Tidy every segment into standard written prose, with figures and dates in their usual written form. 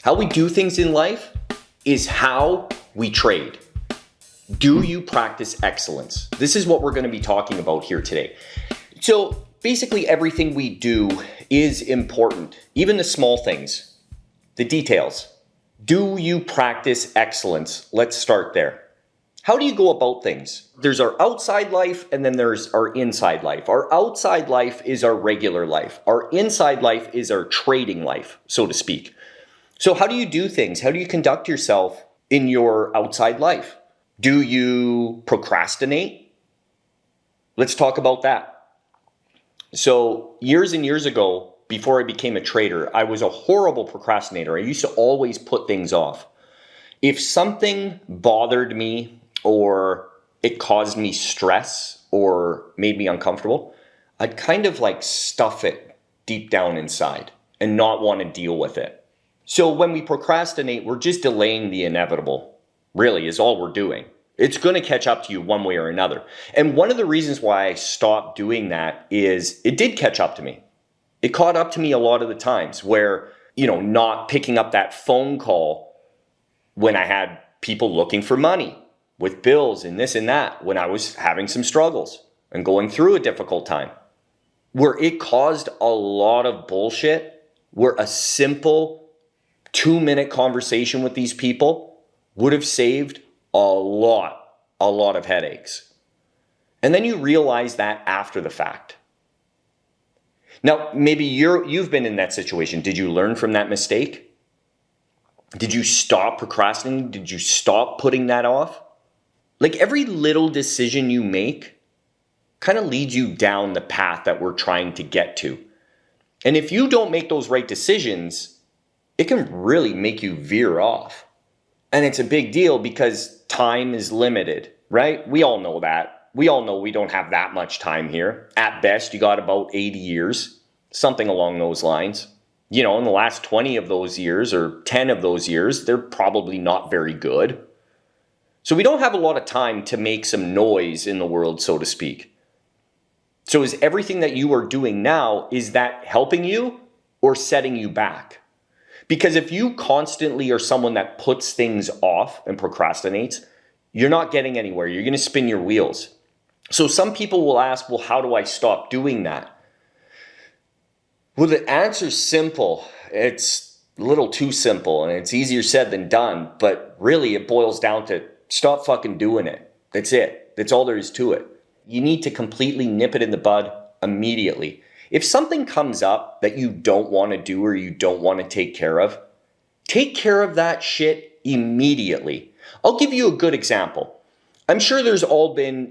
How we do things in life is how we trade. Do you practice excellence? This is what we're going to be talking about here today. So basically everything we do is important, even the small things, the details. Do you practice excellence? Let's start there. How do you go about things? There's our outside life and then there's our inside life. Our outside life is our regular life. Our inside life is our trading life, so to speak. So how do you do things? How do you conduct yourself in your outside life? Do you procrastinate? Let's talk about that. So years and years ago, before I became a trader, I was a horrible procrastinator. I used to always put things off. If something bothered me or it caused me stress or made me uncomfortable, I'd kind of like stuff it deep down inside and not want to deal with it. So when we procrastinate, we're just delaying the inevitable, really, is all we're doing. It's going to catch up to you one way or another. And one of the reasons why I stopped doing that is it did catch up to me. It caught up to me a lot of the times where, not picking up that phone call when I had people looking for money with bills and this and that, when I was having some struggles and going through a difficult time, where it caused a lot of bullshit, where a simple 2-minute conversation with these people would have saved a lot of headaches. And then you realize that after the fact. Now, maybe you've been in that situation. Did you learn from that mistake? Did you stop procrastinating? Did you stop putting that off? Like every little decision you make kind of leads you down the path that we're trying to get to. And if you don't make those right decisions, it can really make you veer off. And it's a big deal because time is limited, right? We all know that. We all know we don't have that much time here. At best, you got about 80 years, something along those lines. In the last 20 of those years or 10 of those years, they're probably not very good. So we don't have a lot of time to make some noise in the world, so to speak. So is everything that you are doing now, is that helping you or setting you back? Because if you constantly are someone that puts things off and procrastinates, you're not getting anywhere. You're going to spin your wheels. So some people will ask, well, how do I stop doing that? Well, the answer's simple. It's a little too simple and it's easier said than done. But really it boils down to stop fucking doing it. That's it. That's all there is to it. You need to completely nip it in the bud immediately. If something comes up that you don't want to do or you don't want to take care of that shit immediately. I'll give you a good example. I'm sure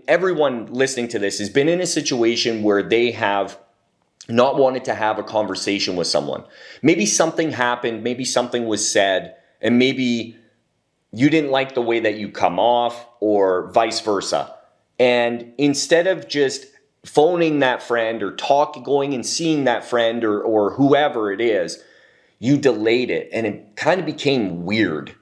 everyone listening to this has been in a situation where they have not wanted to have a conversation with someone. Maybe something happened, maybe something was said, and maybe you didn't like the way that you come off or vice versa. And instead of just phoning that friend or going and seeing that friend or whoever it is, you delayed it and it kind of became weird.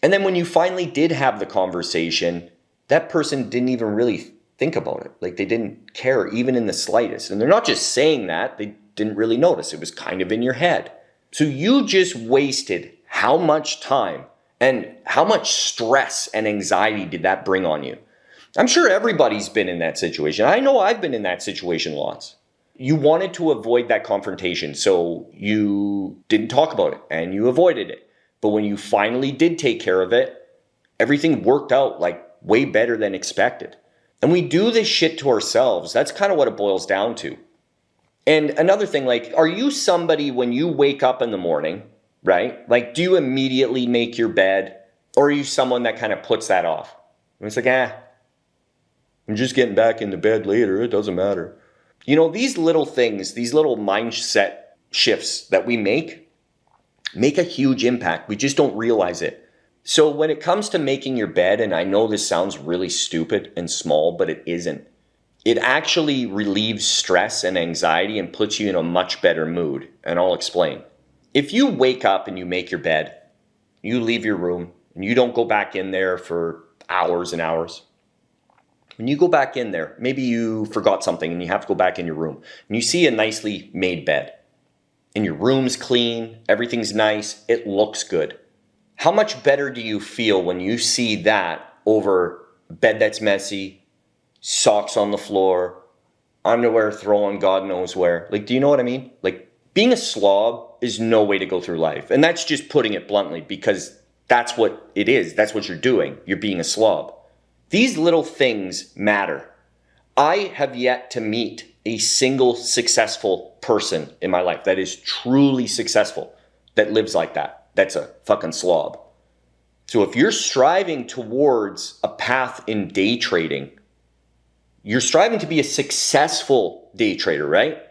And then when you finally did have the conversation, that person didn't even really think about it. Like they didn't care even in the slightest. And they're not just saying that, they didn't really notice. It was kind of in your head. So you just wasted how much time and how much stress and anxiety did that bring on you? I'm sure everybody's been in that situation. I know I've been in that situation lots. You wanted to avoid that confrontation, so you didn't talk about it and you avoided it. But when you finally did take care of it, everything worked out like way better than expected. And we do this shit to ourselves. That's kind of what it boils down to. And another thing, like, are you somebody when you wake up in the morning, right? Like, do you immediately make your bed? Or are you someone that kind of puts that off? And it's like, I'm just getting back into bed later. It doesn't matter. These little things, these little mindset shifts that we make a huge impact. We just don't realize it. So when it comes to making your bed, and I know this sounds really stupid and small, but it isn't. It actually relieves stress and anxiety and puts you in a much better mood. And I'll explain. If you wake up and you make your bed, you leave your room, and you don't go back in there for hours and hours. When you go back in there, maybe you forgot something and you have to go back in your room and you see a nicely made bed. and your room's clean, everything's nice, it looks good. How much better do you feel when you see that over a bed that's messy, socks on the floor, underwear thrown God knows where? Like, do you know what I mean? Like, being a slob is no way to go through life. And that's just putting it bluntly, because that's what it is. That's what you're doing. You're being a slob. These little things matter. I have yet to meet a single successful person in my life that is truly successful, that lives like that. That's a fucking slob. So if you're striving towards a path in day trading, you're striving to be a successful day trader, right?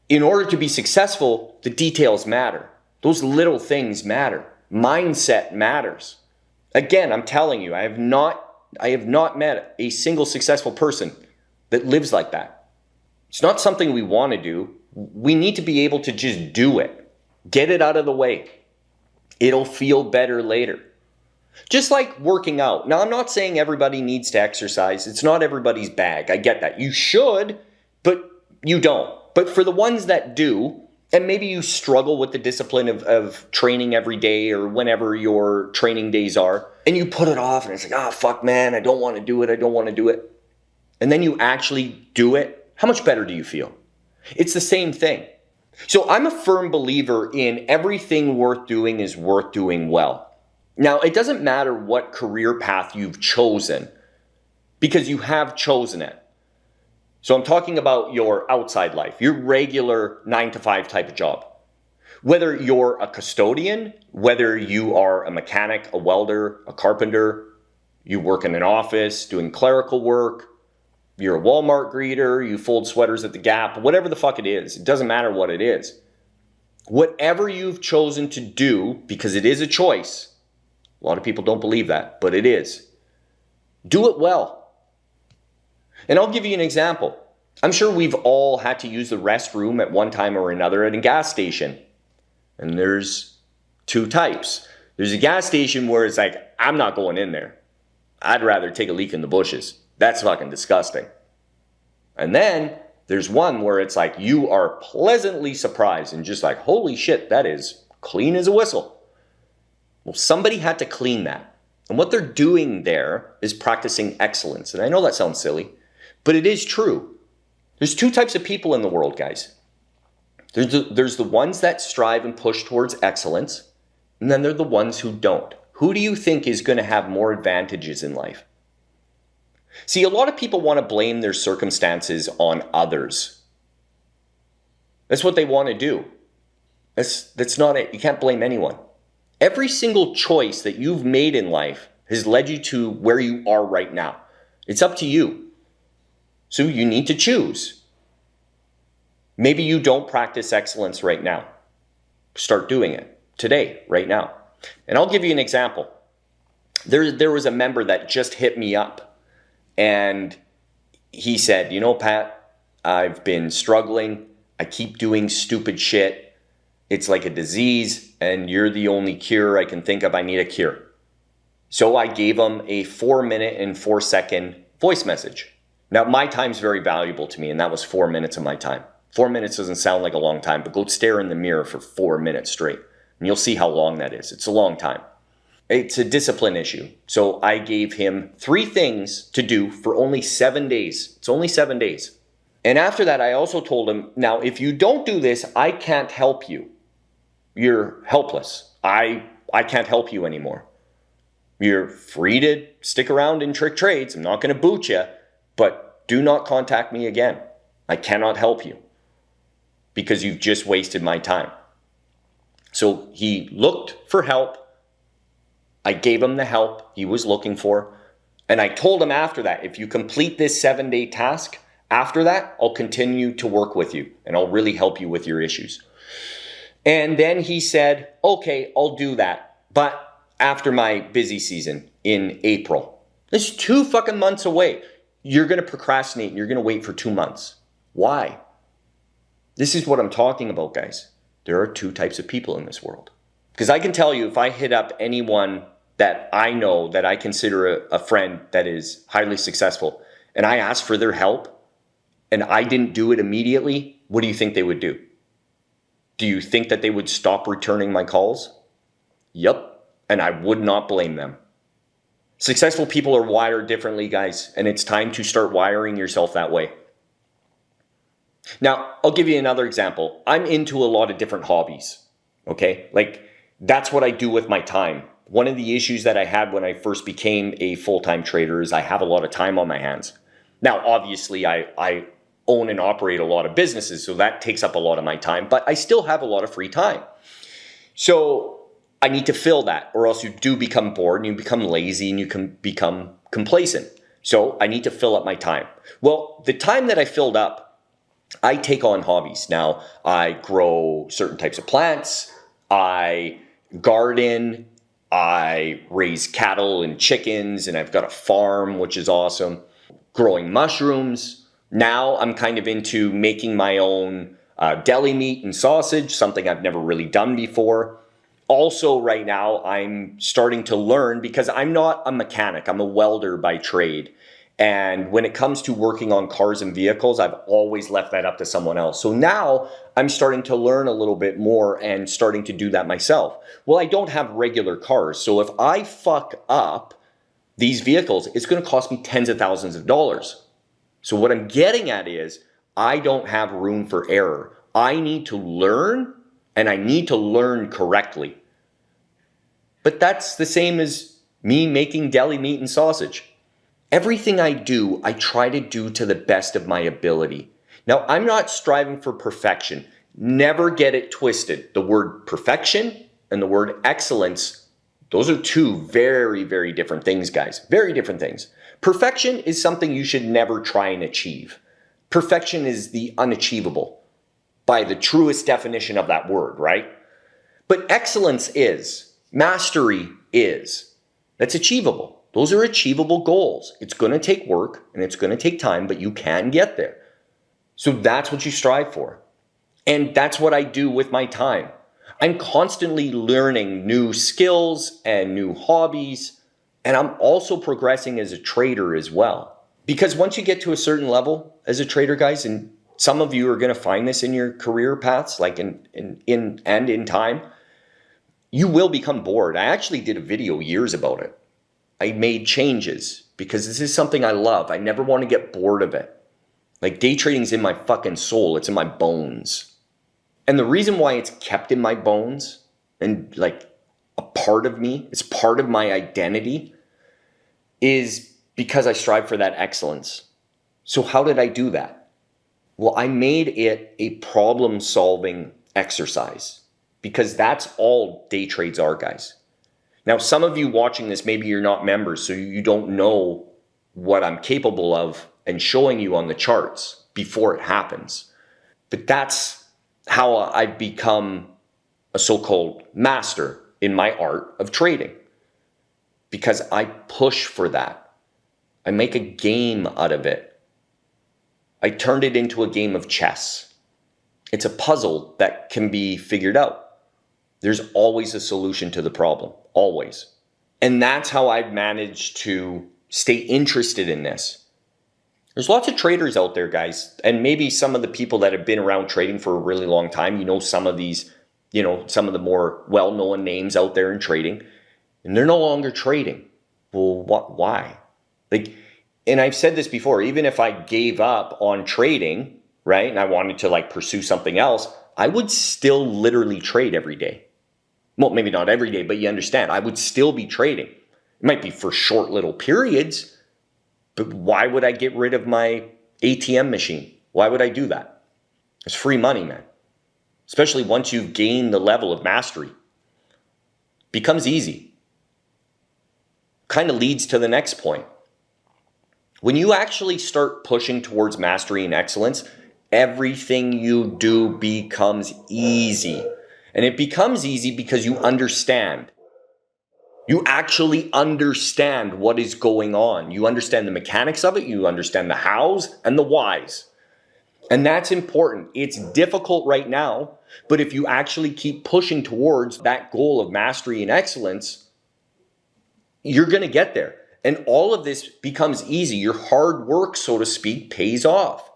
In order to be successful, the details matter. Those little things matter. Mindset matters. Again, I'm telling you, I have not met a single successful person that lives like that. It's not something we want to do. We need to be able to just do it. Get it out of the way. It'll feel better later. Just like working out. Now, I'm not saying everybody needs to exercise. It's not everybody's bag. I get that. You should, but you don't. But for the ones that do, and maybe you struggle with the discipline of training every day or whenever your training days are, and you put it off and it's like, oh, fuck, man, I don't want to do it. And then you actually do it. How much better do you feel? It's the same thing. So I'm a firm believer in everything worth doing is worth doing well. Now, it doesn't matter what career path you've chosen, because you have chosen it. So I'm talking about your outside life, your regular 9-to-5 type of job. Whether you're a custodian, whether you are a mechanic, a welder, a carpenter, you work in an office doing clerical work, you're a Walmart greeter, you fold sweaters at the Gap, whatever the fuck it is. It doesn't matter what it is. Whatever you've chosen to do, because it is a choice. A lot of people don't believe that, but it is. Do it well. And I'll give you an example. I'm sure we've all had to use the restroom at one time or another at a gas station. And there's two types. There's a gas station where it's like, I'm not going in there. I'd rather take a leak in the bushes. That's fucking disgusting. And then there's one where it's like you are pleasantly surprised and just like, holy shit, that is clean as a whistle. Well, somebody had to clean that. And what they're doing there is practicing excellence. And I know that sounds silly, but it is true. There's two types of people in the world, guys. There's the ones that strive and push towards excellence, and then there are the ones who don't. Who do you think is going to have more advantages in life? See, a lot of people want to blame their circumstances on others. That's what they want to do. That's not it. You can't blame anyone. Every single choice that you've made in life has led you to where you are right now. It's up to you. So you need to choose. Maybe you don't practice excellence right now. Start doing it today, right now. And I'll give you an example. There was a member that just hit me up. And he said, you know, Pat, I've been struggling. I keep doing stupid shit. It's like a disease, and you're the only cure I can think of. I need a cure. So I gave him a 4-minute and 4-second voice message. Now, my time's very valuable to me, and that was 4 minutes of my time. 4 minutes doesn't sound like a long time, but go stare in the mirror for 4 minutes straight, and you'll see how long that is. It's a long time. It's a discipline issue. So I gave him 3 things to do for only 7 days. It's only 7 days. And after that, I also told him, now, if you don't do this, I can't help you. You're helpless. I can't help you anymore. You're free to stick around in Tricktrades. I'm not going to boot you, but do not contact me again. I cannot help you because you've just wasted my time. So he looked for help. I gave him the help he was looking for. And I told him after that, if you complete this 7-day task, after that, I'll continue to work with you and I'll really help you with your issues. And then he said, okay, I'll do that. But after my busy season in April. This is 2 fucking months away. You're going to procrastinate and you're going to wait for 2 months. Why? This is what I'm talking about, guys. There are 2 types of people in this world. Because I can tell you, if I hit up anyone that I know that I consider a friend that is highly successful, and I ask for their help, and I didn't do it immediately, what do you think they would do? Do you think that they would stop returning my calls? Yep, and I would not blame them. Successful people are wired differently, guys, and it's time to start wiring yourself that way. Now, I'll give you another example. I'm into a lot of different hobbies, okay? Like, that's what I do with my time. One of the issues that I had when I first became a full-time trader is I have a lot of time on my hands. Now, obviously, I own and operate a lot of businesses, so that takes up a lot of my time, but I still have a lot of free time. So I need to fill that, or else you do become bored and you become lazy and you can become complacent. So I need to fill up my time. Well, the time that I filled up, I take on hobbies. Now, I grow certain types of plants, I garden, I raise cattle and chickens, and I've got a farm, which is awesome. Growing mushrooms. Now I'm kind of into making my own deli meat and sausage, something I've never really done before. Also, right now, I'm starting to learn because I'm not a mechanic. I'm a welder by trade. And when it comes to working on cars and vehicles, I've always left that up to someone else. So now I'm starting to learn a little bit more and starting to do that myself. Well, I don't have regular cars. So if I fuck up these vehicles, it's going to cost me tens of thousands of dollars. So what I'm getting at is I don't have room for error. I need to learn, and I need to learn correctly. But that's the same as me making deli meat and sausage. Everything I do, I try to do to the best of my ability. Now, I'm not striving for perfection. Never get it twisted. The word perfection and the word excellence, those are two very, very different things, guys. Very different things. Perfection is something you should never try and achieve. Perfection is the unachievable by the truest definition of that word, right? But excellence is, mastery is. That's achievable. Those are achievable goals. It's going to take work and it's going to take time, but you can get there. So that's what you strive for. And that's what I do with my time. I'm constantly learning new skills and new hobbies. And I'm also progressing as a trader as well. Because once you get to a certain level as a trader, guys, and some of you are going to find this in your career paths, like in time, you will become bored. I actually did a video years about it. I made changes because this is something I love. I never want to get bored of it. Like, day trading's in my fucking soul. It's in my bones. And the reason why it's kept in my bones and like a part of me, it's part of my identity, is because I strive for that excellence. So how did I do that? Well, I made it a problem-solving exercise because that's all day trades are, guys. Now, some of you watching this, maybe you're not members, so you don't know what I'm capable of and showing you on the charts before it happens. But that's how I've become a so-called master in my art of trading. Because I push for that. I make a game out of it. I turned it into a game of chess. It's a puzzle that can be figured out. There's always a solution to the problem, always. And that's how I've managed to stay interested in this. There's lots of traders out there, guys, and maybe some of the people that have been around trading for a really long time, you know, some of these, you know, some of the more well-known names out there in trading, and they're no longer trading. Well, why? Like, and I've said this before, even if I gave up on trading, right, and I wanted to like pursue something else, I would still literally trade every day. Well, maybe not every day, but you understand, I would still be trading. It might be for short little periods, but why would I get rid of my ATM machine? Why would I do that? It's free money, man. Especially once you've gained the level of mastery. Becomes easy. Kind of leads to the next point. When you actually start pushing towards mastery and excellence, everything you do becomes easy. And it becomes easy because you understand. You actually understand what is going on. You understand the mechanics of it. You understand the hows and the whys. And that's important. It's difficult right now, but if you actually keep pushing towards that goal of mastery and excellence, you're going to get there. And all of this becomes easy. Your hard work, so to speak, pays off.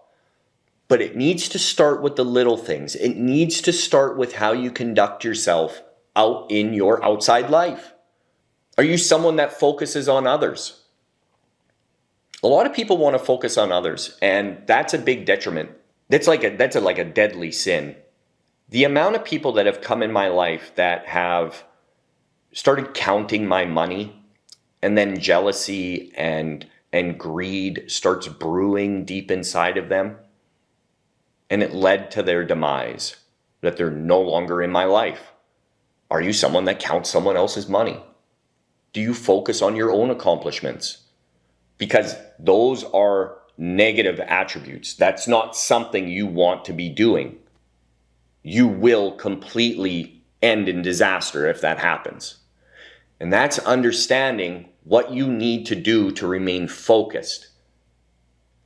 But it needs to start with the little things. It needs to start with how you conduct yourself out in your outside life. Are you someone that focuses on others? A lot of people want to focus on others, and that's a big detriment. That's like a deadly sin. The amount of people that have come in my life that have started counting my money, and then jealousy and greed starts brewing deep inside of them, and it led to their demise, that they're no longer in my life. Are you someone that counts someone else's money? Do you focus on your own accomplishments? Because those are negative attributes. That's not something you want to be doing. You will completely end in disaster if that happens. And that's understanding what you need to do to remain focused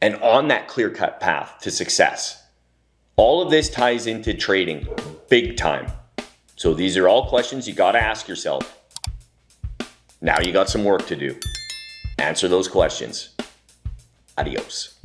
and on that clear-cut path to success. All of this ties into trading big time. So these are all questions you got to ask yourself. Now you got some work to do. Answer those questions. Adios.